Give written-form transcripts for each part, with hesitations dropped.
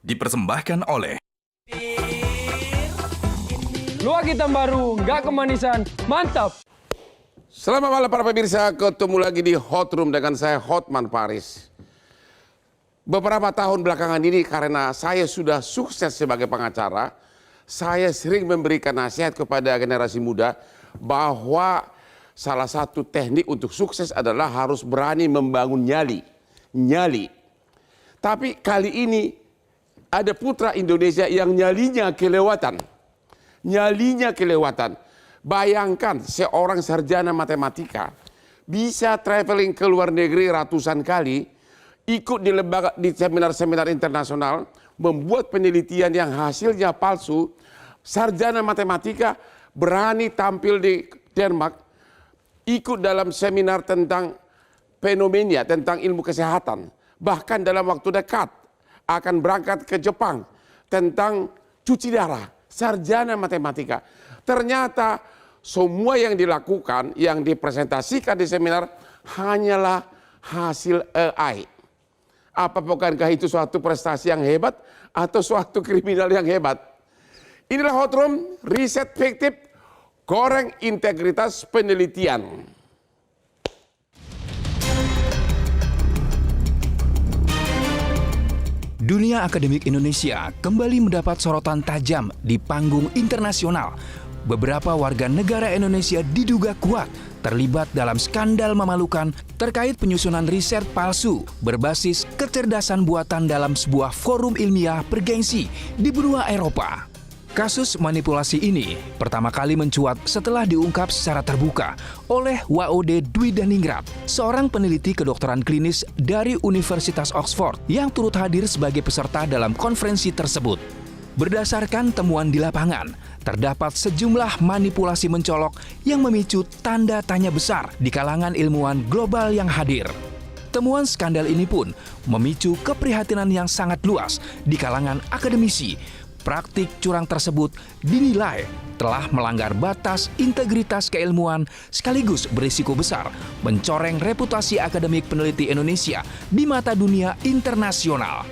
dipersembahkan oleh Luak hitam baru, nggak kemanisan, mantap! Selamat malam para pemirsa, ketemu lagi di Hot Room dengan saya Hotman Paris. Beberapa tahun belakangan ini karena saya sudah sukses sebagai pengacara, saya sering memberikan nasihat kepada generasi muda bahwa salah satu teknik untuk sukses adalah harus berani membangun nyali. Tapi kali ini ada putra Indonesia yang nyalinya kelewatan. Bayangkan seorang sarjana matematika bisa traveling ke luar negeri ratusan kali, ikut di lembaga di seminar-seminar internasional, membuat penelitian yang hasilnya palsu. Sarjana matematika berani tampil di Denmark, ikut dalam seminar tentang fenomena, tentang ilmu kesehatan. Bahkan dalam waktu dekat akan berangkat ke Jepang tentang cuci darah. Sarjana matematika. Ternyata semua yang dilakukan, yang dipresentasikan di seminar hanyalah hasil AI. Apa bukankah itu suatu prestasi yang hebat atau suatu kriminal yang hebat? Inilah Hot Room, riset fiktif, goreng integritas penelitian. Dunia akademik Indonesia kembali mendapat sorotan tajam di panggung internasional. Beberapa warga negara Indonesia diduga kuat terlibat dalam skandal memalukan terkait penyusunan riset palsu berbasis kecerdasan buatan dalam sebuah forum ilmiah bergengsi di benua Eropa. Kasus manipulasi ini pertama kali mencuat setelah diungkap secara terbuka oleh WOD Dwi Daningrat, seorang peneliti kedokteran klinis dari Universitas Oxford yang turut hadir sebagai peserta dalam konferensi tersebut. Berdasarkan temuan di lapangan, terdapat sejumlah manipulasi mencolok yang memicu tanda tanya besar di kalangan ilmuwan global yang hadir. Temuan skandal ini pun memicu keprihatinan yang sangat luas di kalangan akademisi. Praktik curang tersebut dinilai telah melanggar batas integritas keilmuan sekaligus berisiko besar mencoreng reputasi akademik peneliti Indonesia di mata dunia internasional.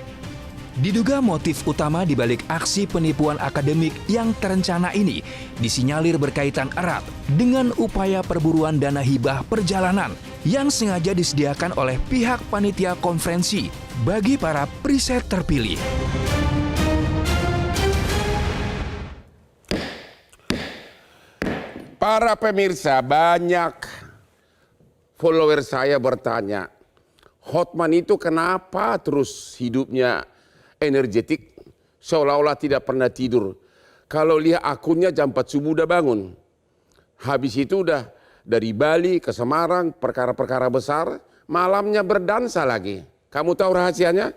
Diduga motif utama di balik aksi penipuan akademik yang terencana ini disinyalir berkaitan erat dengan upaya perburuan dana hibah perjalanan yang sengaja disediakan oleh pihak panitia konferensi bagi para periset terpilih. Para pemirsa, banyak follower saya bertanya, Hotman itu kenapa terus hidupnya energetik, seolah-olah tidak pernah tidur. Kalau lihat akunnya jam 4 subuh udah bangun. Habis itu udah dari Bali ke Semarang, perkara-perkara besar, malamnya berdansa lagi. Kamu tahu rahasianya?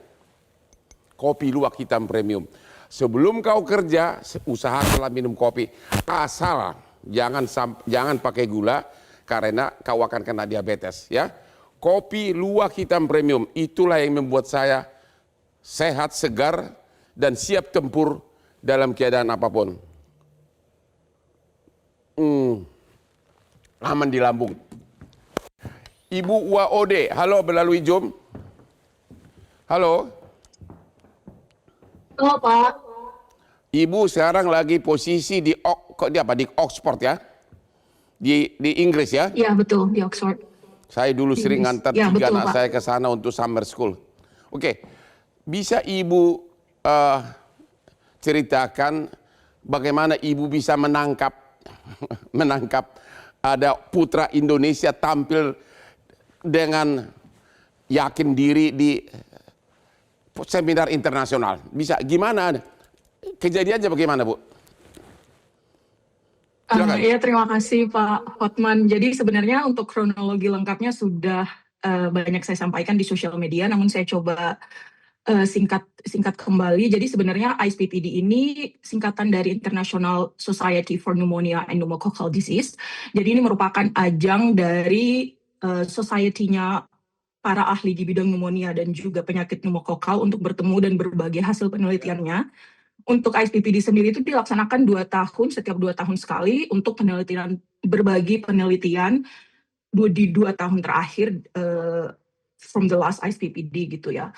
Kopi luwak hitam premium. Sebelum kau kerja, usahakanlah minum kopi. Asal jangan pakai gula karena kau akan kena diabetes ya. Kopi luwak hitam premium itulah yang membuat saya sehat, segar dan siap tempur dalam keadaan apapun. Aman di lambung. Ibu WOD, halo melalui Zoom. Halo. Halo Pak. Ibu sekarang lagi posisi di Oxford ya, di Inggris ya? Iya betul, di Oxford. Saya dulu sering ngantar ya, 3 betul, anak Pak. saya ke sana untuk summer school. Oke, bisa Ibu ceritakan bagaimana Ibu bisa menangkap ada putra Indonesia tampil dengan yakin diri di seminar internasional. Bisa gimana? Kejadiannya bagaimana, Bu? Ya, terima kasih Pak Hotman. Jadi sebenarnya untuk kronologi lengkapnya sudah banyak saya sampaikan di sosial media, namun saya coba singkat kembali. Jadi sebenarnya ISPPD ini singkatan dari International Society for Pneumonia and Pneumococcal Disease. Jadi ini merupakan ajang dari society-nya para ahli di bidang pneumonia dan juga penyakit pneumokokal untuk bertemu dan berbagi hasil penelitiannya. Untuk ISPPD sendiri itu dilaksanakan 2 tahun, setiap 2 tahun sekali untuk penelitian, berbagi penelitian di 2 tahun terakhir from the last ISPPD gitu ya.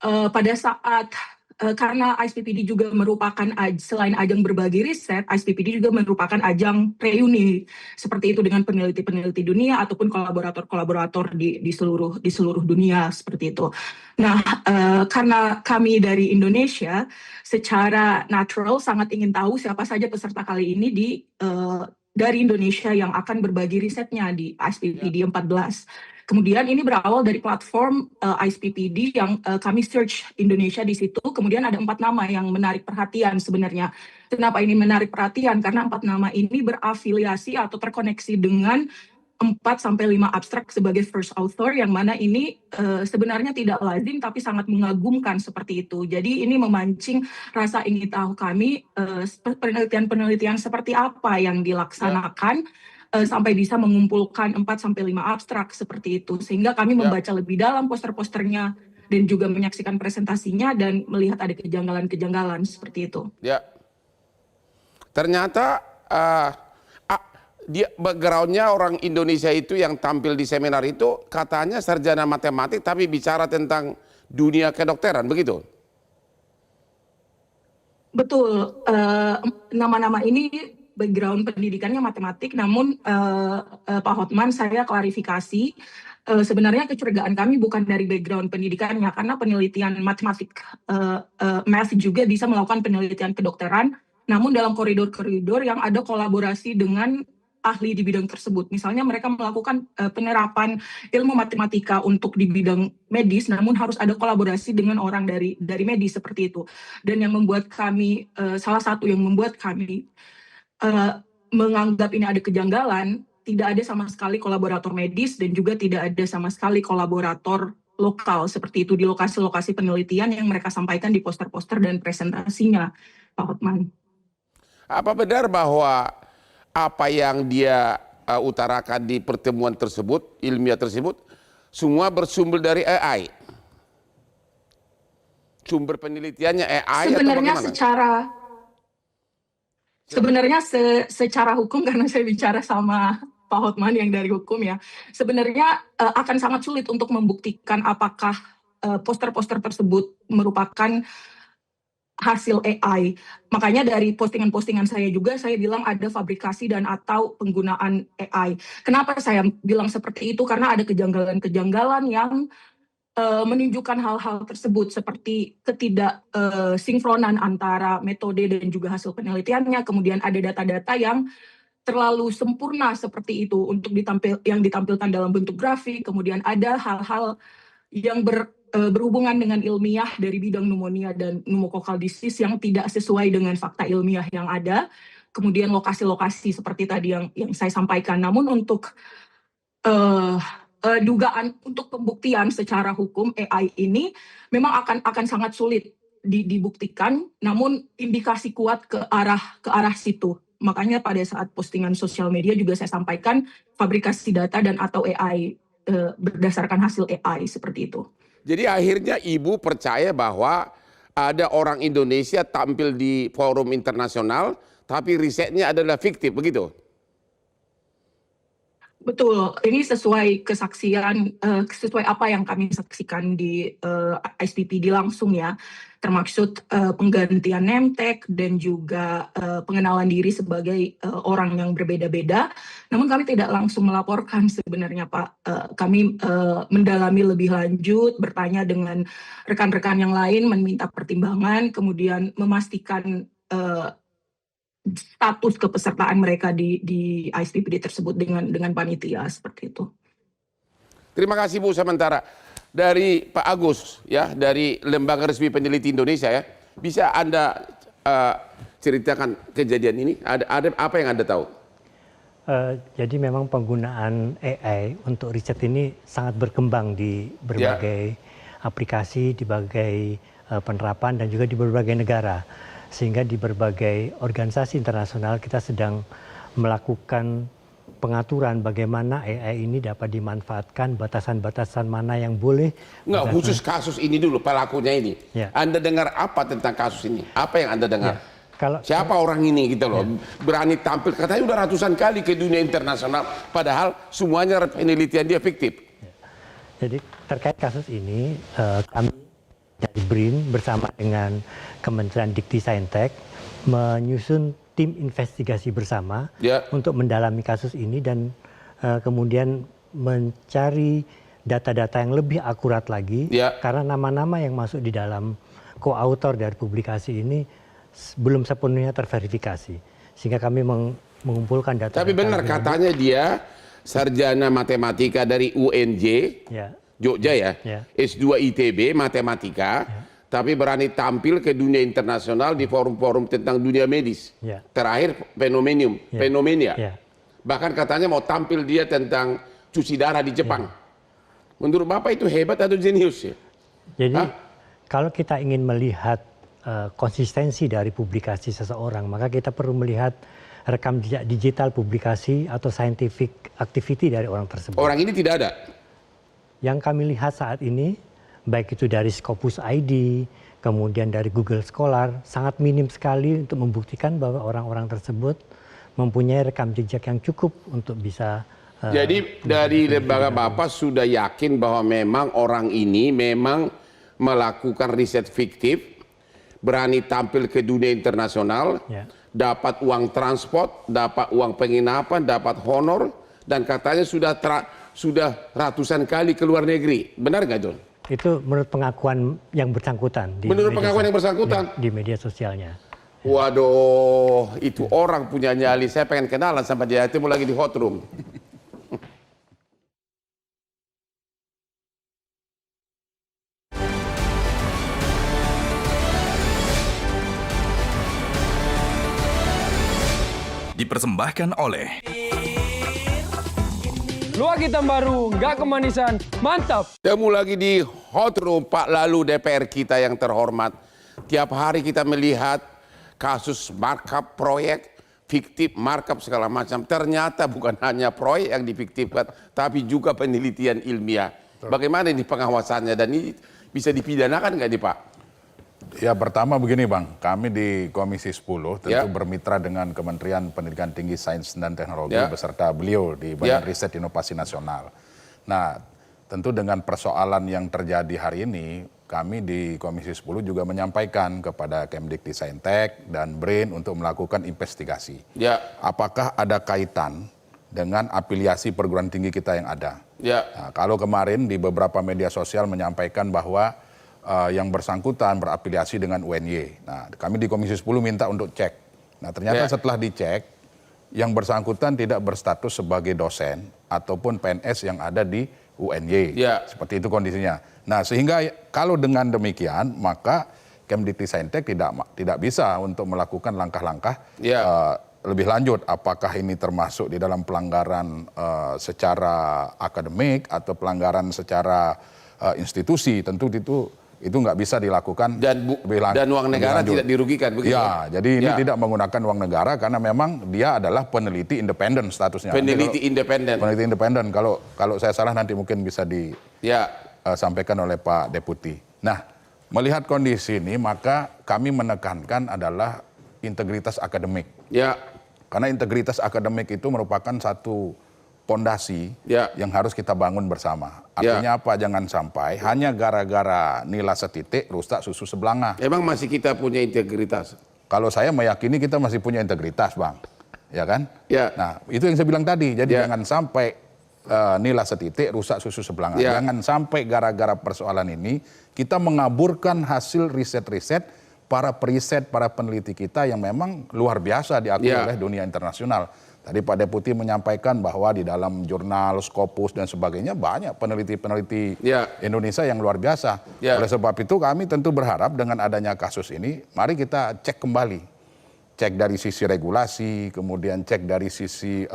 Pada saat karena ISPPD juga merupakan selain ajang berbagi riset, ISPPD juga merupakan ajang reuni seperti itu dengan peneliti-peneliti dunia ataupun kolaborator-kolaborator di seluruh dunia seperti itu. Nah, karena kami dari Indonesia, secara natural sangat ingin tahu siapa saja peserta kali ini dari Indonesia yang akan berbagi risetnya di ISPPD 14. Kemudian ini berawal dari platform ISPPD yang kami search Indonesia di situ. Kemudian ada 4 nama yang menarik perhatian sebenarnya. Kenapa ini menarik perhatian? Karena 4 nama ini berafiliasi atau terkoneksi dengan 4-5 abstrak sebagai first author, yang mana ini sebenarnya tidak lazim tapi sangat mengagumkan seperti itu. Jadi ini memancing rasa ingin tahu kami penelitian-penelitian seperti apa yang dilaksanakan sampai bisa mengumpulkan 4-5 abstrak seperti itu. Sehingga kami membaca lebih dalam poster-posternya dan juga menyaksikan presentasinya dan melihat ada kejanggalan-kejanggalan seperti itu. Ya, ternyata dia backgroundnya orang Indonesia itu yang tampil di seminar itu katanya sarjana matematik tapi bicara tentang dunia kedokteran, begitu? Betul, nama-nama ini background pendidikannya matematik, namun Pak Hotman, saya klarifikasi, sebenarnya kecurigaan kami bukan dari background pendidikannya, karena penelitian matematik, math juga bisa melakukan penelitian kedokteran, namun dalam koridor-koridor yang ada kolaborasi dengan ahli di bidang tersebut. Misalnya mereka melakukan penerapan ilmu matematika untuk di bidang medis, namun harus ada kolaborasi dengan orang dari medis seperti itu. Dan yang membuat kami, salah satu yang membuat kami menganggap ini ada kejanggalan, tidak ada sama sekali kolaborator medis dan juga tidak ada sama sekali kolaborator lokal seperti itu di lokasi-lokasi penelitian yang mereka sampaikan di poster-poster dan presentasinya, Pak Hotman. Apa benar bahwa apa yang dia utarakan di pertemuan tersebut, ilmiah tersebut, semua bersumber dari AI? Sumber penelitiannya AI sebenarnya atau bagaimana? Sebenarnya secara hukum, karena saya bicara sama Pak Hotman yang dari hukum ya, sebenarnya akan sangat sulit untuk membuktikan apakah poster-poster tersebut merupakan hasil AI. Makanya dari postingan-postingan saya juga, saya bilang ada fabrikasi dan atau penggunaan AI. Kenapa saya bilang seperti itu? Karena ada kejanggalan-kejanggalan yang menunjukkan hal-hal tersebut seperti ketidaksinkronan antara metode dan juga hasil penelitiannya, kemudian ada data-data yang terlalu sempurna seperti itu untuk yang ditampilkan dalam bentuk grafik, kemudian ada hal-hal yang berhubungan dengan ilmiah dari bidang pneumonia dan pneumococcal disease yang tidak sesuai dengan fakta ilmiah yang ada, kemudian lokasi-lokasi seperti tadi yang saya sampaikan. Namun untuk dugaan untuk pembuktian secara hukum AI ini memang akan sangat sulit dibuktikan, namun indikasi kuat ke arah situ. Makanya pada saat postingan sosial media juga saya sampaikan fabrikasi data dan atau AI berdasarkan hasil AI seperti itu. Jadi akhirnya Ibu percaya bahwa ada orang Indonesia tampil di forum internasional tapi risetnya adalah fiktif, begitu? Betul, ini sesuai kesaksian, sesuai apa yang kami saksikan di ISPPD langsung ya, termaksud penggantian name tag dan juga pengenalan diri sebagai orang yang berbeda-beda. Namun kami tidak langsung melaporkan sebenarnya Pak. Kami mendalami lebih lanjut, bertanya dengan rekan-rekan yang lain, meminta pertimbangan, kemudian memastikan status kepesertaan mereka di ISPPD tersebut dengan panitia seperti itu. Terima kasih Bu. Sementara dari Pak Agus ya, dari Lembaga Resmi Peneliti Indonesia ya, bisa Anda ceritakan kejadian ini? Ada apa yang Anda tahu? Jadi memang penggunaan AI untuk riset ini sangat berkembang di berbagai aplikasi, di berbagai penerapan dan juga di berbagai negara. Sehingga di berbagai organisasi internasional kita sedang melakukan pengaturan bagaimana AI ini dapat dimanfaatkan, batasan-batasan mana yang boleh. Enggak, khusus kasus ini dulu, pelakunya ini. Ya. Anda dengar apa tentang kasus ini? Apa yang Anda dengar? Ya. Siapa orang ini gitu loh, berani tampil, katanya udah ratusan kali ke dunia internasional, padahal semuanya penelitian dia fiktif. Jadi terkait kasus ini, kami dari BRIN bersama dengan Kementerian Dikti-Saintek menyusun tim investigasi bersama untuk mendalami kasus ini dan kemudian mencari data-data yang lebih akurat lagi karena nama-nama yang masuk di dalam koautor dari publikasi ini belum sepenuhnya terverifikasi. Sehingga kami mengumpulkan data. Tapi benar katanya dia sarjana matematika dari UNJ, Jogja ya, S2 ITB matematika, tapi berani tampil ke dunia internasional di forum-forum tentang dunia medis. Terakhir fenomena. Bahkan katanya mau tampil dia tentang cuci darah di Jepang. Menurut Bapak itu hebat atau jenius ya? Jadi kalau kita ingin melihat konsistensi dari publikasi seseorang, maka kita perlu melihat rekam jejak digital publikasi atau scientific activity dari orang tersebut. Orang ini tidak ada? Yang kami lihat saat ini, baik itu dari Scopus ID, kemudian dari Google Scholar, sangat minim sekali untuk membuktikan bahwa orang-orang tersebut mempunyai rekam jejak yang cukup untuk bisa... Jadi dari lembaga Bapak sudah yakin bahwa memang orang ini memang melakukan riset fiktif, berani tampil ke dunia internasional, dapat uang transport, dapat uang penginapan, dapat honor, dan katanya sudah ratusan kali ke luar negeri. Benar nggak, John? Itu menurut pengakuan yang bersangkutan. Menurut pengakuan yang bersangkutan? Di media sosialnya. Waduh, itu orang punya nyali. Saya pengen kenalan sama dia, itu lagi di hot room. Dipersembahkan oleh Luak hitam baru, nggak kemanisan, mantap. Temu lagi di hot room Pak Lalu DPR kita yang terhormat. Tiap hari kita melihat kasus markup proyek, fiktif markup segala macam. Ternyata bukan hanya proyek yang difiktifkan, tapi juga penelitian ilmiah. Bagaimana ini pengawasannya dan ini bisa dipidanakan nggak nih Pak? Ya pertama begini Bang, kami di Komisi 10 tentu bermitra dengan Kementerian Pendidikan Tinggi, Sains dan Teknologi beserta beliau di Badan Riset Inovasi Nasional. Nah tentu dengan persoalan yang terjadi hari ini, kami di Komisi 10 juga menyampaikan kepada Kemdikti-Saintek dan BRIN untuk melakukan investigasi. Apakah ada kaitan dengan afiliasi perguruan tinggi kita yang ada? Nah, kalau kemarin di beberapa media sosial menyampaikan bahwa yang bersangkutan berafiliasi dengan UNY. Nah, kami di Komisi 10 minta untuk cek. Nah, ternyata setelah dicek, yang bersangkutan tidak berstatus sebagai dosen ataupun PNS yang ada di UNY. Seperti itu kondisinya. Nah, sehingga kalau dengan demikian, maka Kemdikti-Saintek tidak bisa untuk melakukan langkah-langkah lebih lanjut. Apakah ini termasuk di dalam pelanggaran secara akademik atau pelanggaran secara institusi, tentu itu nggak bisa dilakukan dan uang negara tidak dirugikan begitu. Ya, jadi ini tidak menggunakan uang negara karena memang dia adalah peneliti independen statusnya. Peneliti independen. Peneliti independen. Kalau saya salah nanti mungkin bisa disampaikan oleh Pak Deputi. Nah, melihat kondisi ini maka kami menekankan adalah integritas akademik. Karena integritas akademik itu merupakan satu pondasi yang harus kita bangun bersama. Artinya apa? Jangan sampai hanya gara-gara nilai setitik rusak susu sebelanga. Emang masih kita punya integritas? Kalau saya meyakini kita masih punya integritas, Bang. Ya kan? Nah, itu yang saya bilang tadi. Jadi jangan sampai nilai setitik rusak susu sebelanga. Jangan sampai gara-gara persoalan ini kita mengaburkan hasil riset-riset para periset, para peneliti kita yang memang luar biasa diakui oleh dunia internasional. Tadi Pak Deputi menyampaikan bahwa di dalam jurnal, Scopus dan sebagainya banyak peneliti-peneliti Indonesia yang luar biasa. Oleh sebab itu kami tentu berharap dengan adanya kasus ini, mari kita cek kembali. Cek dari sisi regulasi, kemudian cek dari sisi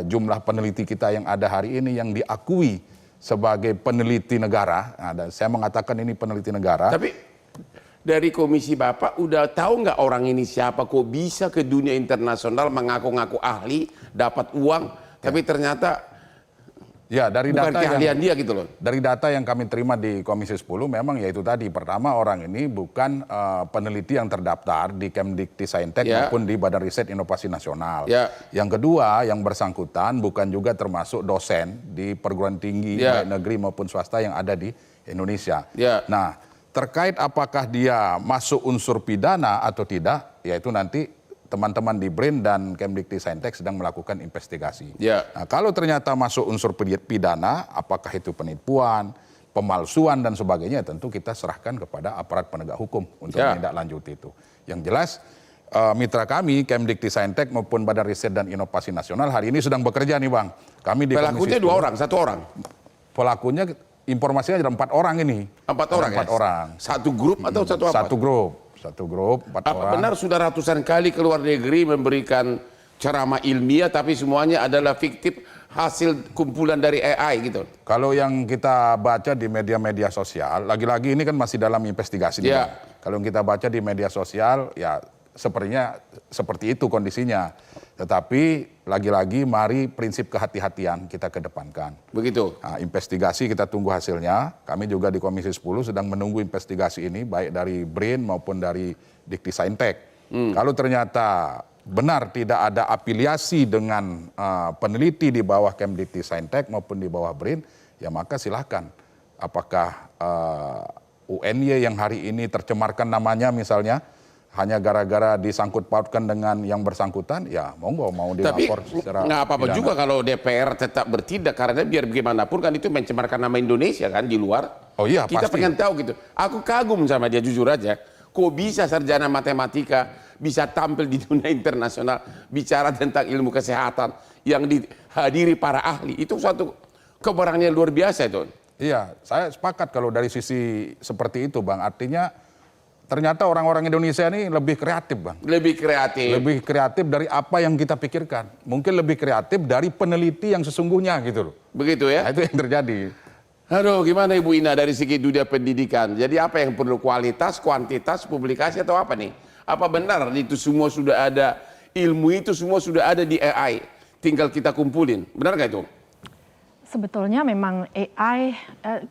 jumlah peneliti kita yang ada hari ini yang diakui sebagai peneliti negara. Nah, dan saya mengatakan ini peneliti negara. Tapi dari komisi Bapak udah tahu nggak orang ini siapa, kok bisa ke dunia internasional mengaku-ngaku ahli, dapat uang, tapi ternyata dari bukan data keahlian dia gitu loh. Dari data yang kami terima di Komisi 10 memang yaitu tadi, pertama orang ini bukan peneliti yang terdaftar di Kemdikti-Saintek maupun di Badan Riset Inovasi Nasional. Yang kedua, yang bersangkutan bukan juga termasuk dosen di perguruan tinggi baik negeri maupun swasta yang ada di Indonesia. Nah, terkait apakah dia masuk unsur pidana atau tidak, yaitu nanti teman-teman di BRIN dan Kemdikti-Saintek sedang melakukan investigasi. Ya. Nah, kalau ternyata masuk unsur pidana, apakah itu penipuan, pemalsuan dan sebagainya, tentu kita serahkan kepada aparat penegak hukum untuk menindaklanjuti itu. Yang jelas mitra kami Kemdikti-Saintek maupun Badan Riset dan Inovasi Nasional hari ini sedang bekerja nih Bang. Kami di Pelakunya 2 orang, 1 orang. Pelakunya informasinya ada 4 orang ini. 4 orang. 4 orang. Satu grup atau satu apa? Satu grup 4 orang. Apa benar sudah ratusan kali ke luar negeri memberikan ceramah ilmiah tapi semuanya adalah fiktif hasil kumpulan dari AI gitu? Kalau yang kita baca di media-media sosial, lagi-lagi ini kan masih dalam investigasi. Ya. Kalau yang kita baca di media sosial, ya sepertinya seperti itu kondisinya. Tetapi lagi-lagi mari prinsip kehati-hatian kita kedepankan. Begitu. Nah, investigasi kita tunggu hasilnya. Kami juga di Komisi 10 sedang menunggu investigasi ini baik dari BRIN maupun dari Dikti-Saintek. Kalau ternyata benar tidak ada afiliasi dengan peneliti di bawah Kemdikti-Saintek maupun di bawah BRIN, ya maka silahkan. Apakah UNY yang hari ini tercemarkan namanya misalnya, hanya gara-gara disangkut pautkan dengan yang bersangkutan, ya monggo mau dilapor secara nggak apa-apa pidana. juga kalau DPR tetap bertindak, karena biar bagaimanapun kan itu mencemarkan nama Indonesia kan di luar. Oh iya, kita pasti. pengen tahu gitu. Aku kagum sama dia jujur aja. Kok bisa sarjana matematika bisa tampil di dunia internasional bicara tentang ilmu kesehatan yang dihadiri para ahli, itu suatu keberanian luar biasa itu. Iya, saya sepakat kalau dari sisi seperti itu Bang. Artinya ternyata orang-orang Indonesia ini lebih kreatif Bang. Lebih kreatif. Lebih kreatif dari apa yang kita pikirkan. Mungkin lebih kreatif dari peneliti yang sesungguhnya gitu loh. Begitu ya? Nah, itu yang terjadi. Aduh, gimana Ibu Ina dari segi dunia pendidikan? Jadi apa yang perlu, kualitas, kuantitas, publikasi atau apa nih? Apa benar itu semua sudah ada, ilmu itu semua sudah ada di AI, tinggal kita kumpulin, benar nggak itu? Sebetulnya memang AI,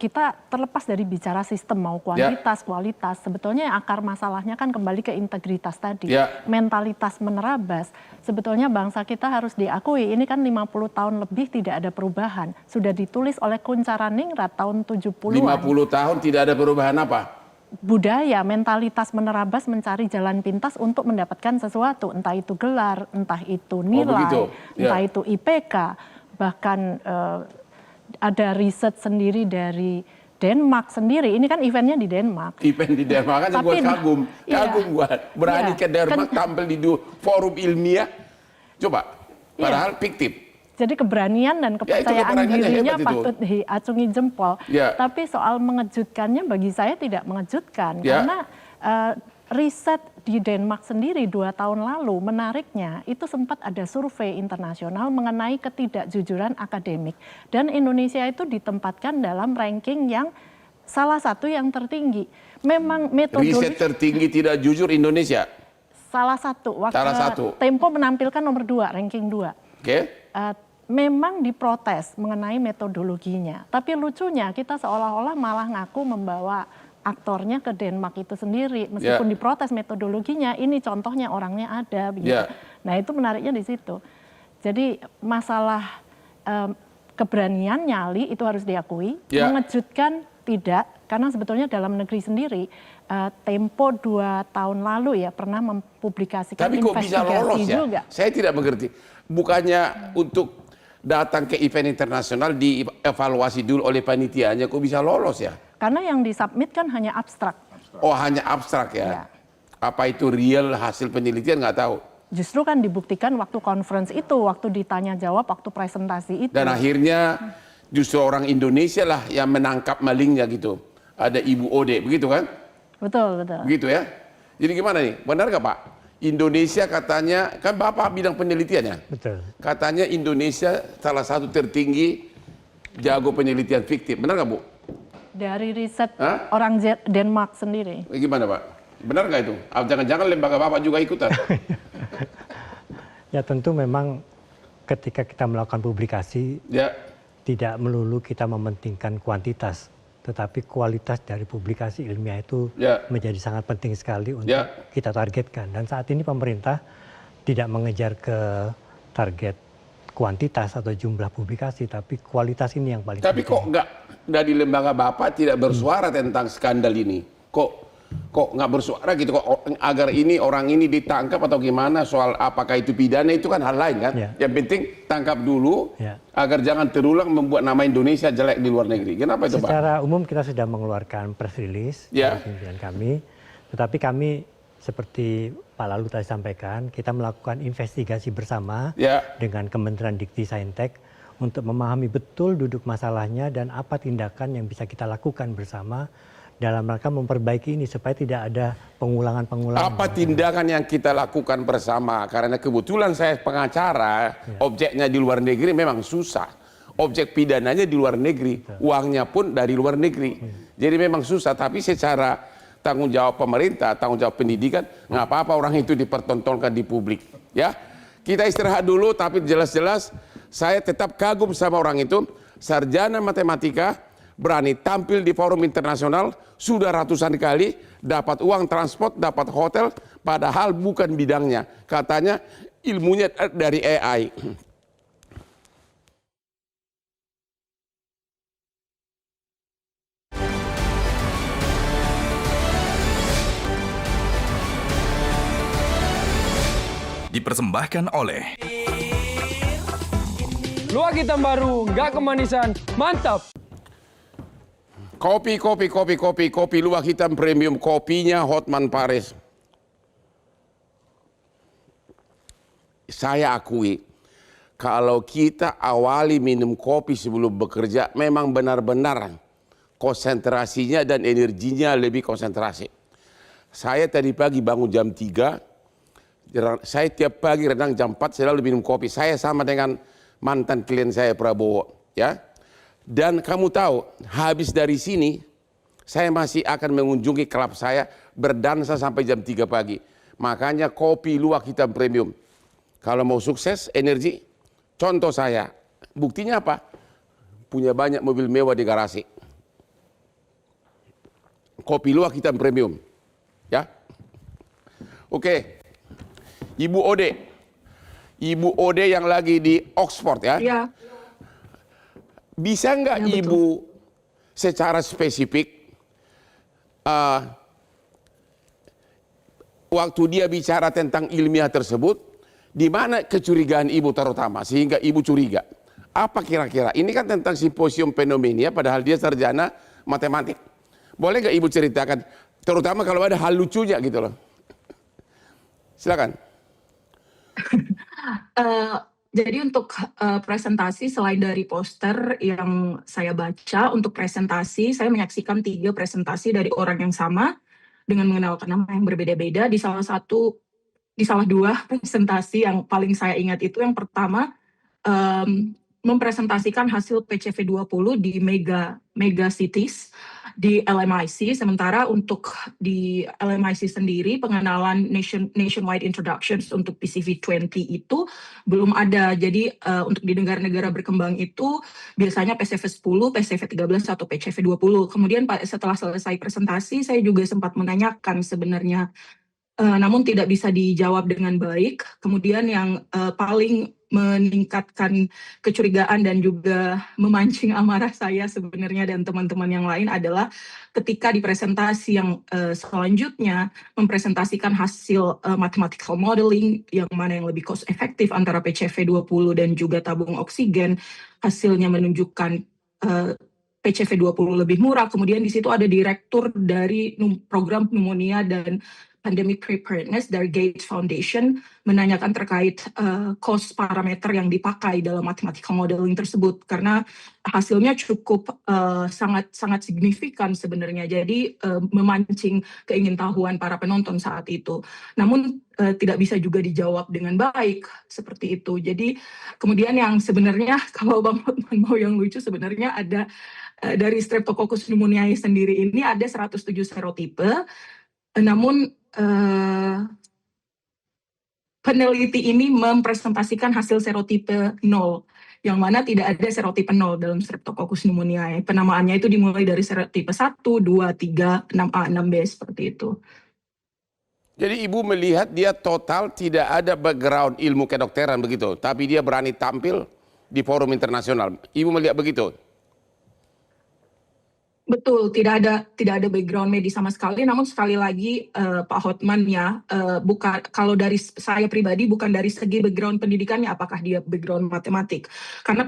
kita terlepas dari bicara sistem mau kuantitas, kualitas, sebetulnya akar masalahnya kan kembali ke integritas tadi, mentalitas menerabas. Sebetulnya bangsa kita harus diakui, ini kan 50 tahun lebih tidak ada perubahan. Sudah ditulis oleh Kuncharaningrat tahun 70-an. 50 tahun tidak ada perubahan apa? Budaya, mentalitas menerabas mencari jalan pintas untuk mendapatkan sesuatu, entah itu gelar, entah itu nilai, entah itu IPK, bahkan ada riset sendiri dari Denmark sendiri. Ini kan eventnya di Denmark. Event di Denmark kan gue kagum gue berani ke Denmark tampil di forum ilmiah. Coba, padahal fiktif. Jadi keberanian dan kepercayaan dirinya patut diacungi jempol. Tapi soal mengejutkannya bagi saya tidak mengejutkan. Karena riset di Denmark sendiri 2 tahun lalu, menariknya itu sempat ada survei internasional mengenai ketidakjujuran akademik. Dan Indonesia itu ditempatkan dalam ranking yang salah satu yang tertinggi. Memang metodologi riset tertinggi tidak jujur Indonesia. Salah satu. Tempo menampilkan nomor 2, ranking 2. Memang diprotes mengenai metodologinya. Tapi lucunya kita seolah-olah malah ngaku membawa aktornya ke Denmark itu sendiri, meskipun diprotes metodologinya, ini contohnya orangnya ada. Nah itu menariknya di situ. Jadi masalah keberanian nyali itu harus diakui, mengejutkan tidak, karena sebetulnya dalam negeri sendiri, Tempo 2 tahun lalu ya pernah mempublikasikan tapi kok bisa lolos juga. Saya tidak mengerti. Bukannya untuk datang ke event internasional dievaluasi dulu oleh panitianya, kok bisa lolos ya? Karena yang disubmit kan hanya abstrak. Oh hanya abstrak ya? Apa itu real hasil penelitian nggak tahu. Justru kan dibuktikan waktu conference itu, waktu ditanya jawab, waktu presentasi itu. Dan akhirnya justru orang Indonesia lah yang menangkap malingnya gitu. Ada Ibu Ode, begitu kan? Betul, betul. Begitu ya? Jadi gimana nih? Benar nggak Pak? Indonesia katanya, kan Bapak bidang penelitiannya. Betul. Katanya Indonesia salah satu tertinggi jago penelitian fiktif. Benar nggak Bu? Dari riset orang Denmark sendiri. Gimana Pak? Benar nggak itu? Jangan-jangan lembaga Bapak juga ikutan? Ya tentu memang ketika kita melakukan publikasi, tidak melulu kita mementingkan kuantitas, tetapi kualitas dari publikasi ilmiah itu menjadi sangat penting sekali untuk kita targetkan. Dan saat ini pemerintah tidak mengejar ke target kuantitas atau jumlah publikasi, tapi kualitas ini yang paling penting. Tapi kok nggak di lembaga Bapak tidak bersuara tentang skandal ini? kok nggak bersuara gitu, kok agar ini orang ini ditangkap atau gimana, soal apakah itu pidana itu kan hal lain kan. Yang penting tangkap dulu agar jangan terulang membuat nama Indonesia jelek di luar negeri. Kenapa itu Pak? Secara umum kita sudah mengeluarkan press release dari pimpinan kami, tetapi kami seperti Pak Lalu tadi sampaikan, kita melakukan investigasi bersama dengan Kementerian Dikti Saintek untuk memahami betul duduk masalahnya dan apa tindakan yang bisa kita lakukan bersama dalam rangka memperbaiki ini supaya tidak ada pengulangan-pengulangan. Apa tindakan yang kita lakukan bersama? Karena kebetulan saya pengacara, objeknya di luar negeri memang susah. Objek pidananya di luar negeri, uangnya pun dari luar negeri. Jadi memang susah, tapi secara tanggung jawab pemerintah, tanggung jawab pendidikan, nggak apa-apa orang itu dipertontonkan di publik. Ya, kita istirahat dulu, tapi jelas-jelas saya tetap kagum sama orang itu, sarjana matematika, berani tampil di forum internasional, sudah ratusan kali, dapat uang transport, dapat hotel, padahal bukan bidangnya. Katanya ilmunya dari AI. Dipersembahkan oleh Luwak hitam baru, nggak kemanisan, mantap. Kopi luwak hitam premium, kopinya Hotman Paris. Saya akui, kalau kita awali minum kopi sebelum bekerja, memang benar-benar konsentrasinya dan energinya lebih konsentrasi. Saya tadi pagi bangun jam 3, saya tiap pagi renang jam 4, selalu minum kopi. Saya sama dengan mantan klien saya Prabowo, ya. Dan kamu tahu, habis dari sini, saya masih akan mengunjungi klub saya, berdansa sampai jam 3 pagi. Makanya kopi luwak hitam premium. Kalau mau sukses, energi, contoh saya. Buktinya apa? Punya banyak mobil mewah di garasi. Kopi luwak hitam premium. Ya. Oke. Ibu Ode yang lagi di Oxford ya. Iya. Bisa nggak ya, Ibu secara spesifik waktu dia bicara tentang ilmiah tersebut, di mana kecurigaan Ibu terutama sehingga Ibu curiga? Apa kira-kira? Ini kan tentang simposium fenomena, padahal dia sarjana matematik. Boleh nggak Ibu ceritakan? Terutama kalau ada hal lucunya gitu loh. Silakan. Jadi untuk presentasi, selain dari poster yang saya baca, untuk presentasi saya menyaksikan 3 presentasi dari orang yang sama dengan mengenalkan nama yang berbeda-beda. Di salah 2 presentasi yang paling saya ingat itu, yang pertama mempresentasikan hasil PCV20 di mega cities di LMIC, sementara untuk di LMIC sendiri pengenalan nationwide introductions untuk PCV20 itu belum ada. Jadi untuk di negara-negara berkembang itu biasanya PCV10, PCV13 atau PCV20. Kemudian setelah selesai presentasi saya juga sempat menanyakan sebenarnya, namun tidak bisa dijawab dengan baik. Kemudian yang paling meningkatkan kecurigaan dan juga memancing amarah saya sebenarnya dan teman-teman yang lain adalah ketika di presentasi yang selanjutnya mempresentasikan hasil mathematical modeling yang mana yang lebih cost efektif antara PCV20 dan juga tabung oksigen, hasilnya menunjukkan PCV20 lebih murah. Kemudian di situ ada direktur dari program pneumonia dan Pandemic Preparedness dari Gates Foundation menanyakan terkait cost parameter yang dipakai dalam mathematical modeling tersebut, karena hasilnya cukup sangat signifikan sebenarnya. Jadi memancing keingintahuan para penonton saat itu. Namun tidak bisa juga dijawab dengan baik seperti itu. Jadi kemudian yang sebenarnya kalau Bang Hotman mau yang lucu, sebenarnya ada dari Streptococcus pneumoniae sendiri ini ada 107 serotipe. Namun peneliti ini mempresentasikan hasil serotipe 0, yang mana tidak ada serotipe 0 dalam Streptococcus pneumoniae. Penamaannya itu dimulai dari serotipe 1, 2, 3, 6A, 6B seperti itu. Jadi Ibu melihat dia total tidak ada background ilmu kedokteran begitu, tapi dia berani tampil di forum internasional. Ibu melihat begitu? Betul, tidak ada background medis sama sekali. Namun sekali lagi Pak Hotman ya, bukan, kalau dari saya pribadi bukan dari segi background pendidikannya apakah dia background matematik. Karena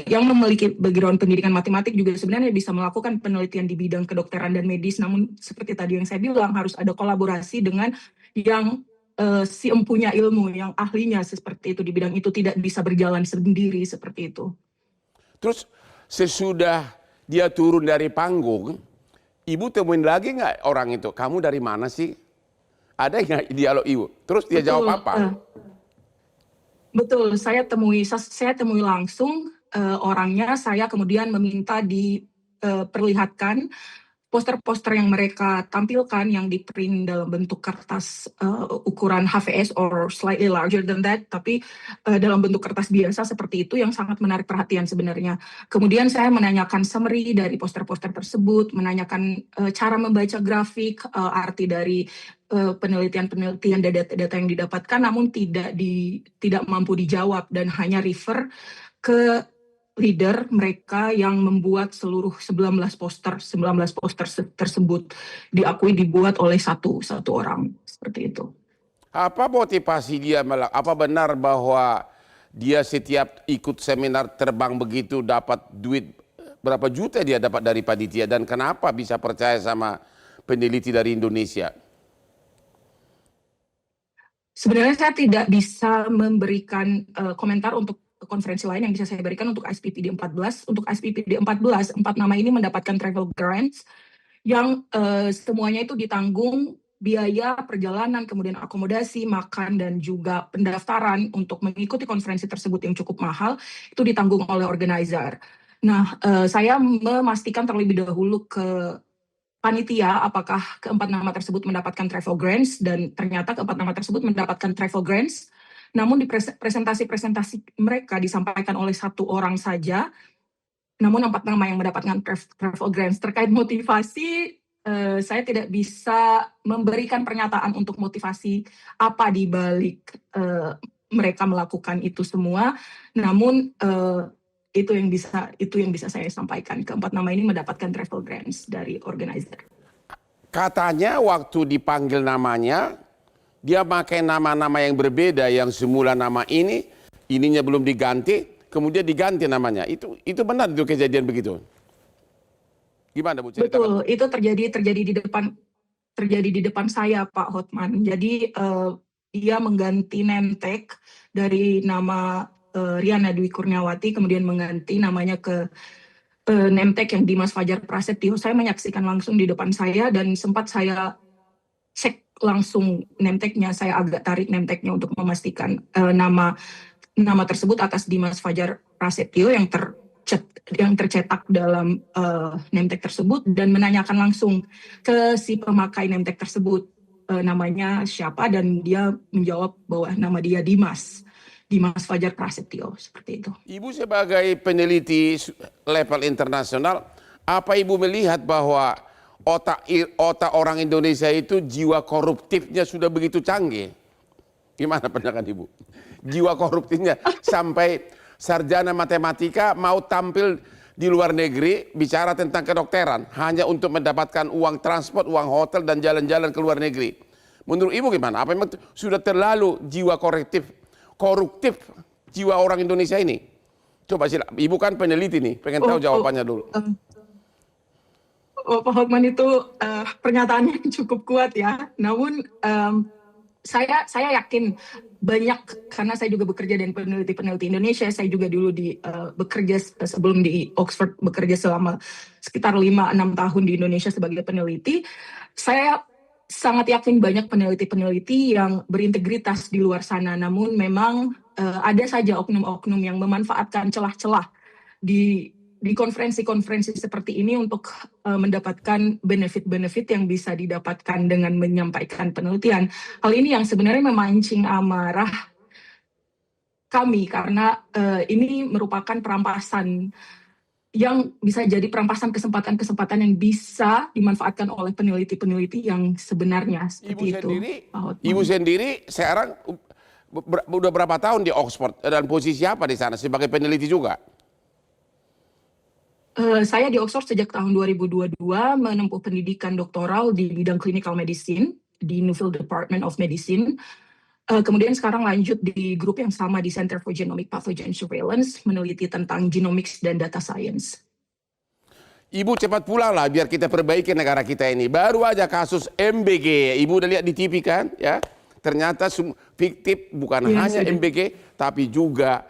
yang memiliki background pendidikan matematik juga sebenarnya bisa melakukan penelitian di bidang kedokteran dan medis. Namun seperti tadi yang saya bilang harus ada kolaborasi dengan yang si empunya ilmu, yang ahlinya seperti itu di bidang itu, tidak bisa berjalan sendiri seperti itu. Terus sesudah dia turun dari panggung, ibu temuin lagi nggak orang itu? Kamu dari mana sih? Ada nggak dialog ibu? Terus dia jawab apa? Betul, saya temui langsung orangnya. Saya kemudian meminta diperlihatkan poster-poster yang mereka tampilkan yang di-print dalam bentuk kertas ukuran HVS or slightly larger than that, tapi dalam bentuk kertas biasa seperti itu yang sangat menarik perhatian sebenarnya. Kemudian saya menanyakan summary dari poster-poster tersebut, menanyakan cara membaca grafik, arti dari penelitian-penelitian data yang didapatkan, namun tidak mampu dijawab dan hanya refer ke leader mereka yang membuat seluruh 19 poster tersebut diakui dibuat oleh satu orang seperti itu. Apa motivasi dia apa benar bahwa dia setiap ikut seminar terbang begitu dapat duit berapa juta dia dapat dari panitia, dan kenapa bisa percaya sama peneliti dari Indonesia? Sebenarnya saya tidak bisa memberikan komentar untuk konferensi lain yang bisa saya berikan untuk SPPD 14. Untuk SPPD 14, 4 nama ini mendapatkan travel grants yang semuanya itu ditanggung biaya perjalanan, kemudian akomodasi, makan, dan juga pendaftaran untuk mengikuti konferensi tersebut yang cukup mahal, itu ditanggung oleh organizer. Nah, saya memastikan terlebih dahulu ke panitia apakah keempat nama tersebut mendapatkan travel grants, dan ternyata keempat nama tersebut mendapatkan travel grants. Namun di presentasi mereka disampaikan oleh satu orang saja, namun 4 nama yang mendapatkan travel grants. Terkait motivasi, saya tidak bisa memberikan pernyataan untuk motivasi apa di balik mereka melakukan itu semua. Namun itu yang bisa saya sampaikan. Keempat nama ini mendapatkan travel grants dari organizer. Katanya waktu dipanggil namanya, dia pakai nama-nama yang berbeda, yang semula nama ininya belum diganti, kemudian diganti namanya. Itu benar itu kejadian begitu? Gimana Bu ceritakan? Betul, itu terjadi di depan saya Pak Hotman. Jadi dia mengganti name tag dari nama Riana Dwi Kurniawati, kemudian mengganti namanya ke name tag yang Dimas Fajar Prasetyo. Saya menyaksikan langsung di depan saya dan sempat saya cek langsung name tag-nya, saya agak tarik name tag-nya untuk memastikan nama tersebut atas Dimas Fajar Prasetyo yang tercetak dalam name tag tersebut, dan menanyakan langsung ke si pemakai name tag tersebut namanya siapa, dan dia menjawab bahwa nama dia Dimas Fajar Prasetyo, seperti itu. Ibu sebagai peneliti level internasional, apa Ibu melihat bahwa otak orang Indonesia itu jiwa koruptifnya sudah begitu canggih? Gimana pandangan Ibu? Jiwa koruptifnya sampai sarjana matematika mau tampil di luar negeri bicara tentang kedokteran hanya untuk mendapatkan uang transport, uang hotel, dan jalan-jalan ke luar negeri. Menurut Ibu gimana? Apa memang sudah terlalu jiwa koruptif jiwa orang Indonesia ini? Coba sih, Ibu kan peneliti nih, pengen tahu jawabannya dulu. Pak Hotman itu pernyataannya cukup kuat ya. Namun saya yakin banyak, karena saya juga bekerja dengan peneliti Indonesia. Saya juga dulu bekerja sebelum di Oxford, bekerja selama sekitar 5-6 tahun di Indonesia sebagai peneliti. Saya sangat yakin banyak peneliti-peneliti yang berintegritas di luar sana. Namun memang ada saja oknum-oknum yang memanfaatkan celah-celah di konferensi-konferensi seperti ini untuk mendapatkan benefit-benefit yang bisa didapatkan dengan menyampaikan penelitian. Hal ini yang sebenarnya memancing amarah kami, karena ini merupakan perampasan yang bisa jadi perampasan kesempatan-kesempatan yang bisa dimanfaatkan oleh peneliti-peneliti yang sebenarnya seperti itu. Ibu sendiri sekarang udah berapa tahun di Oxford dan posisi apa di sana sebagai peneliti juga? Saya di Oxford sejak tahun 2022 menempuh pendidikan doktoral di bidang clinical medicine di Nuffield Department of Medicine. Kemudian sekarang lanjut di grup yang sama di Center for Genomic Pathogen Surveillance, meneliti tentang genomics dan data science. Ibu cepat pulang lah biar kita perbaiki negara kita ini. Baru aja kasus MBG, Ibu udah lihat di TV kan? Ya, ternyata fiktif bukan hanya MBG, tapi juga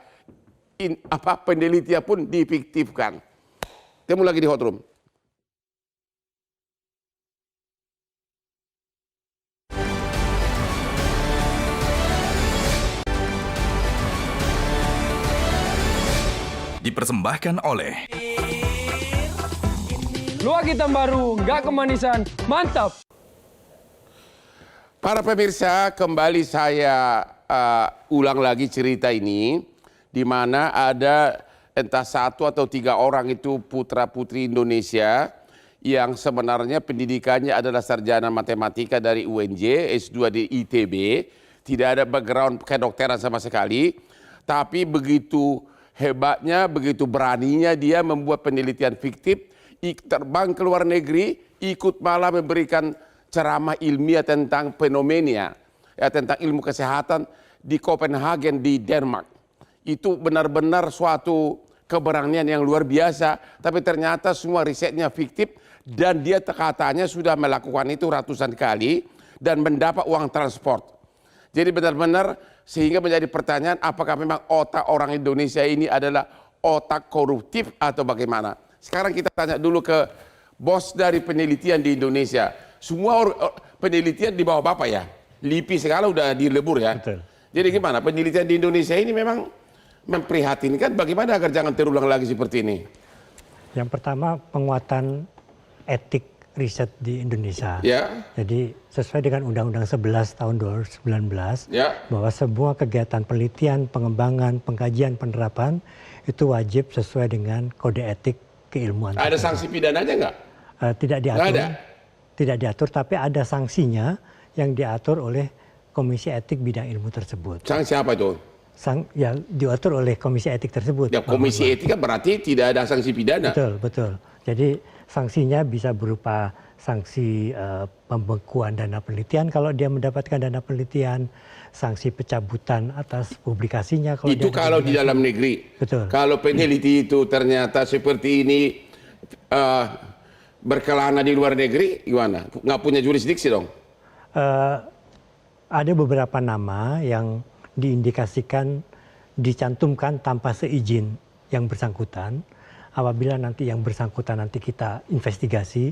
penelitian pun difiktifkan. Temu lagi di Hot Room. Dipersembahkan oleh Luwak hitam baru, nggak kemanisan, mantap. Para pemirsa, kembali saya ulang lagi cerita ini, di mana ada entah 1 atau 3 orang itu putra-putri Indonesia yang sebenarnya pendidikannya adalah sarjana matematika dari UNJ, S2 di ITB, tidak ada background kedokteran sama sekali, tapi begitu hebatnya, begitu beraninya dia membuat penelitian fiktif, terbang ke luar negeri, ikut malah memberikan ceramah ilmiah tentang fenomena, tentang ilmu kesehatan di Copenhagen di Denmark. Itu benar-benar suatu keberanian yang luar biasa, tapi ternyata semua risetnya fiktif dan dia katanya sudah melakukan itu ratusan kali dan mendapat uang transport. Jadi benar-benar sehingga menjadi pertanyaan apakah memang otak orang Indonesia ini adalah otak koruptif atau bagaimana. Sekarang kita tanya dulu ke bos dari penelitian di Indonesia. Semua penelitian di bawah Bapak ya? LIPI sekarang udah dilebur ya? Betul. Jadi gimana penelitian di Indonesia ini memang memprihatinkan, bagaimana agar jangan terulang lagi seperti ini? Yang pertama penguatan etik riset di Indonesia. Ya. Jadi sesuai dengan Undang-Undang 11 tahun 2019 Ya. bahwa semua kegiatan penelitian, pengembangan, pengkajian, penerapan itu wajib sesuai dengan kode etik keilmuan. Ada sanksi pidananya nggak? Tidak diatur. Nggak ada? Tidak diatur, tapi ada sanksinya yang diatur oleh Komisi Etik Bidang Ilmu tersebut. Sanksi apa itu? Ya diatur oleh Komisi Etik tersebut. Ya, Komisi Etik kan berarti tidak ada sanksi pidana. Betul, betul. Jadi sanksinya bisa berupa sanksi pembekuan dana penelitian kalau dia mendapatkan dana penelitian, sanksi pencabutan atas publikasinya. Itu kalau di dalam negeri. Betul. Kalau peneliti itu ternyata seperti ini berkelana di luar negeri, gimana? Nggak punya jurisdiksi dong? Ada beberapa nama yang diindikasikan dicantumkan tanpa seizin yang bersangkutan. Apabila nanti yang bersangkutan nanti kita investigasi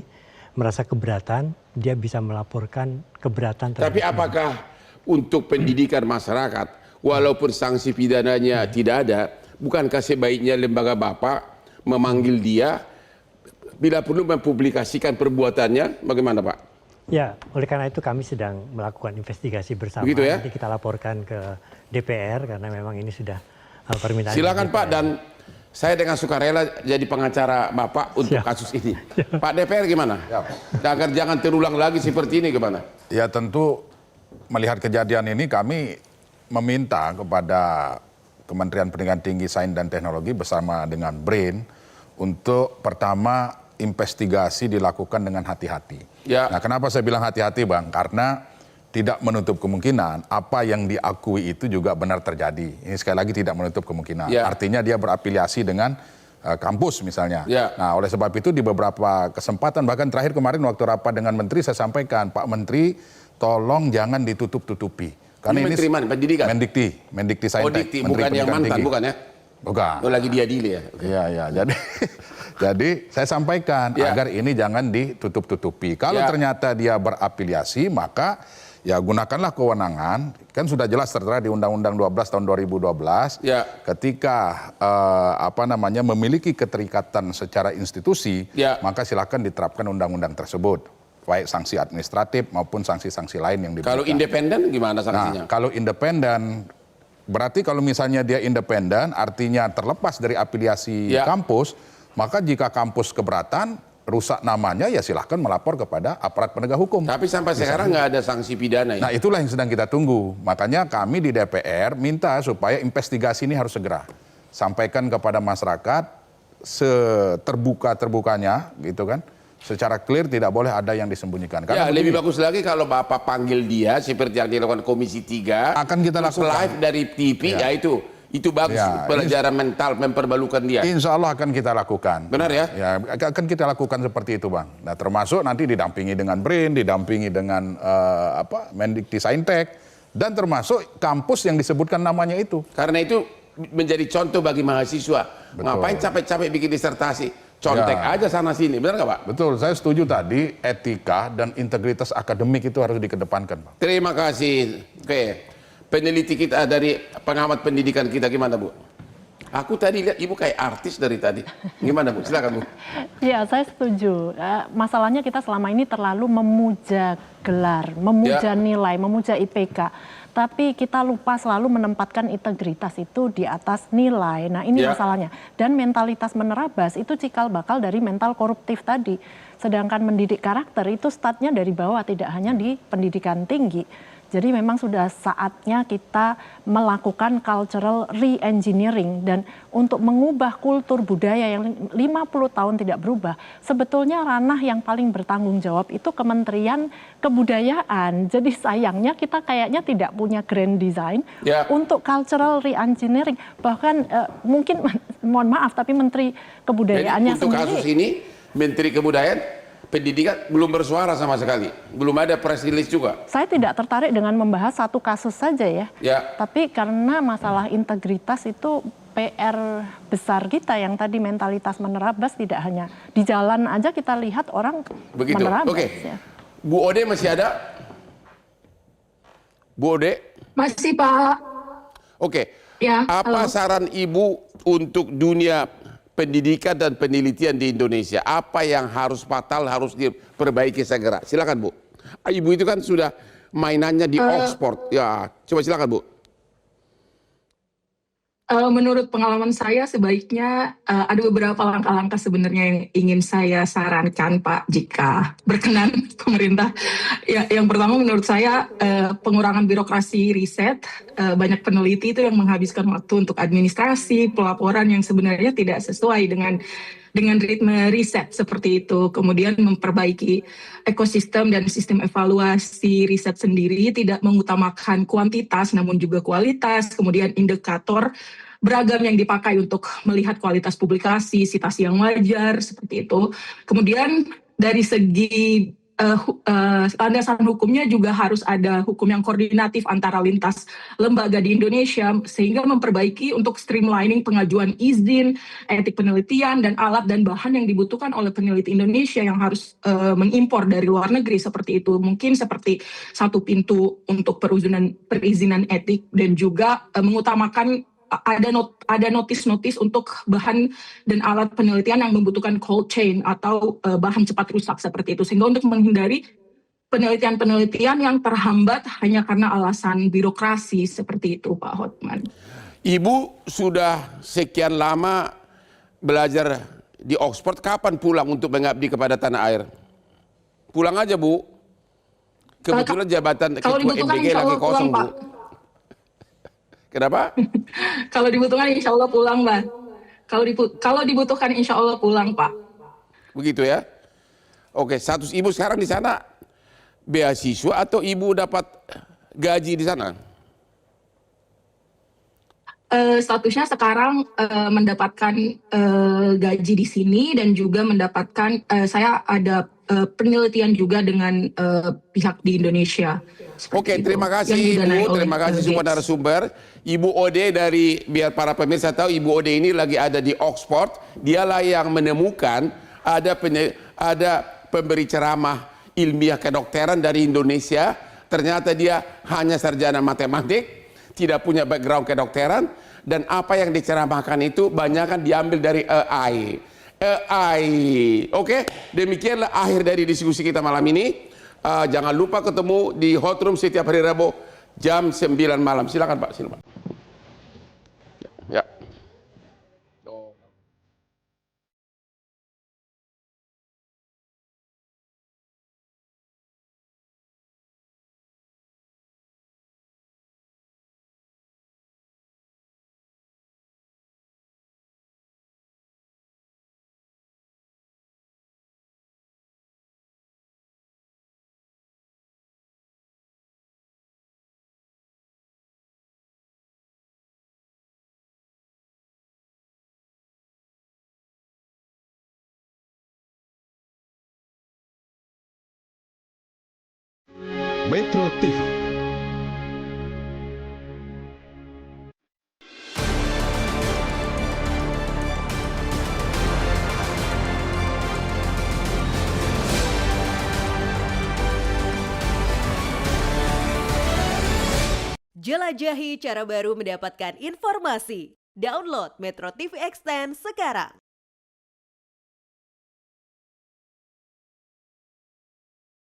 merasa keberatan, dia bisa melaporkan keberatan. Tapi apakah untuk pendidikan masyarakat, walaupun sanksi pidananya tidak ada, bukankah sebaiknya lembaga Bapak memanggil dia bila perlu mempublikasikan perbuatannya? Bagaimana Pak? Ya, oleh karena itu kami sedang melakukan investigasi bersama. Begitu ya? Nanti kita laporkan ke DPR karena memang ini sudah permintaan. Silakan Pak, dan saya dengan sukarela jadi pengacara Bapak untuk kasus ini. Pak DPR gimana? Agar jangan terulang lagi seperti ini gimana? Ya tentu melihat kejadian ini kami meminta kepada Kementerian Pendidikan Tinggi, Sains dan Teknologi bersama dengan BRAIN untuk pertama investigasi dilakukan dengan hati-hati. Ya. Nah, kenapa saya bilang hati-hati Bang? Karena tidak menutup kemungkinan apa yang diakui itu juga benar terjadi. Ini sekali lagi tidak menutup kemungkinan. Ya. Artinya dia berafiliasi dengan kampus misalnya. Ya. Nah, oleh sebab itu di beberapa kesempatan, bahkan terakhir kemarin waktu rapat dengan Menteri saya sampaikan, Pak Menteri tolong jangan ditutup-tutupi. Karena ini Menteri mana? Pendidikan? Mendikti Saintek. Oh, Dikti, bukan yang mantan, Tinggi. bukan ya? Bukan. Oh, lagi diadili ya? Okay. Iya, jadi saya sampaikan agar ini jangan ditutup-tutupi. Kalau ternyata dia berafiliasi, maka ya gunakanlah kewenangan. Kan sudah jelas tertera di Undang-Undang 12 tahun 2012. Ya. Ketika memiliki keterikatan secara institusi, maka silakan diterapkan undang-undang tersebut. Baik sanksi administratif maupun sanksi-sanksi lain yang diberikan. Kalau independen gimana sanksinya? Nah, kalau independen, berarti kalau misalnya dia independen, artinya terlepas dari afiliasi kampus, maka jika kampus keberatan, rusak namanya, ya silahkan melapor kepada aparat penegak hukum. Tapi sampai sekarang nggak ada sanksi pidana ya? Nah itulah yang sedang kita tunggu. Makanya kami di DPR minta supaya investigasi ini harus segera. Sampaikan kepada masyarakat, seterbuka-terbukanya gitu kan. Secara clear tidak boleh ada yang disembunyikan. Ya, lebih bagus lagi kalau Bapak panggil dia seperti yang dilakukan Komisi 3. Akan kita lakukan. Live dari TV, ya itu bagus, pelajaran mental, memperbalukan dia. Insya Allah akan kita lakukan. Benar ya? Ya, akan kita lakukan seperti itu, Bang. Nah, termasuk nanti didampingi dengan BRIN, didampingi dengan Mendikti-Saintek, dan termasuk kampus yang disebutkan namanya itu. Karena itu menjadi contoh bagi mahasiswa. Betul. Ngapain capek-capek bikin disertasi? Contek aja sana sini, benar nggak Pak? Betul, saya setuju tadi etika dan integritas akademik itu harus dikedepankan, Bang. Terima kasih. Oke, peneliti kita dari pengamat pendidikan kita gimana Bu? Aku tadi lihat Ibu kayak artis dari tadi. Gimana Bu? Silakan Bu. Ya, saya setuju. Masalahnya kita selama ini terlalu memuja gelar, memuja nilai, memuja IPK. Tapi kita lupa selalu menempatkan integritas itu di atas nilai. Nah, ini masalahnya. Dan mentalitas menerabas itu cikal bakal dari mental koruptif tadi. Sedangkan mendidik karakter itu startnya dari bawah, tidak hanya di pendidikan tinggi. Jadi memang sudah saatnya kita melakukan cultural re-engineering dan untuk mengubah kultur budaya yang 50 tahun tidak berubah. Sebetulnya ranah yang paling bertanggung jawab itu Kementerian Kebudayaan. Jadi sayangnya kita kayaknya tidak punya grand design untuk cultural re-engineering. Bahkan mungkin mohon maaf tapi Menteri Kebudayaannya untuk sendiri. kasus ini Menteri Kebudayaan Pendidikan belum bersuara sama sekali, belum ada press release juga. Saya tidak tertarik dengan membahas satu kasus saja ya. Tapi karena masalah integritas itu PR besar kita yang tadi mentalitas menerabas, tidak hanya di jalan aja kita lihat orang menerabas. Oke. Ya. Bu Ode masih ada? Bu Ode? Masih Pak. Oke. Ya, apa saran Ibu untuk dunia pendidikan dan penelitian di Indonesia? Apa yang harus fatal, harus diperbaiki segera? Silakan Bu. Ibu itu kan sudah mainannya di Oxford. Ya, coba silakan Bu. Menurut pengalaman saya sebaiknya ada beberapa langkah-langkah sebenarnya yang ingin saya sarankan Pak jika berkenan pemerintah. Ya, yang pertama menurut saya pengurangan birokrasi riset. Banyak peneliti itu yang menghabiskan waktu untuk administrasi, pelaporan yang sebenarnya tidak sesuai dengan ritme riset seperti itu. Kemudian memperbaiki ekosistem dan sistem evaluasi riset sendiri, tidak mengutamakan kuantitas namun juga kualitas, kemudian indikator beragam yang dipakai untuk melihat kualitas publikasi, sitasi yang wajar, seperti itu. Kemudian dari segi landasan hukumnya juga harus ada hukum yang koordinatif antara lintas lembaga di Indonesia sehingga memperbaiki untuk streamlining pengajuan izin, etik penelitian, dan alat dan bahan yang dibutuhkan oleh peneliti Indonesia yang harus mengimpor dari luar negeri seperti itu. Mungkin seperti satu pintu untuk perizinan etik dan juga mengutamakan ada notis-notis untuk bahan dan alat penelitian yang membutuhkan cold chain atau bahan cepat rusak seperti itu. Sehingga untuk menghindari penelitian-penelitian yang terhambat hanya karena alasan birokrasi seperti itu, Pak Hotman. Ibu sudah sekian lama belajar di Oxford, kapan pulang untuk mengabdi kepada tanah air? Pulang aja Bu. Kebetulan jabatan ketua MBG lagi kosong pulang, Bu. Kenapa? Kalau dibutuhkan insya Allah pulang, Mbak. Kalau dibutuhkan insya Allah pulang, Pak. Begitu ya? Oke, status Ibu sekarang di sana beasiswa atau Ibu dapat gaji di sana? Statusnya sekarang mendapatkan gaji di sini dan juga mendapatkan saya ada penelitian juga dengan pihak di Indonesia. Oke, terima kasih Ibu, terima kasih semua narasumber. Ibu Ode dari, biar para pemirsa tahu, Ibu Ode ini lagi ada di Oxford. Dialah yang menemukan ada pemberi ceramah ilmiah kedokteran dari Indonesia. Ternyata dia hanya sarjana matematik, tidak punya background kedokteran, dan apa yang diceramahkan itu banyak diambil dari AI. Oke, demikianlah akhir dari diskusi kita malam ini. Jangan lupa ketemu di Hot Room setiap hari Rabu jam 9 malam. Silakan Pak, silakan. Ya. Metro TV. Jelajahi cara baru mendapatkan informasi. Download Metro TV Extend sekarang.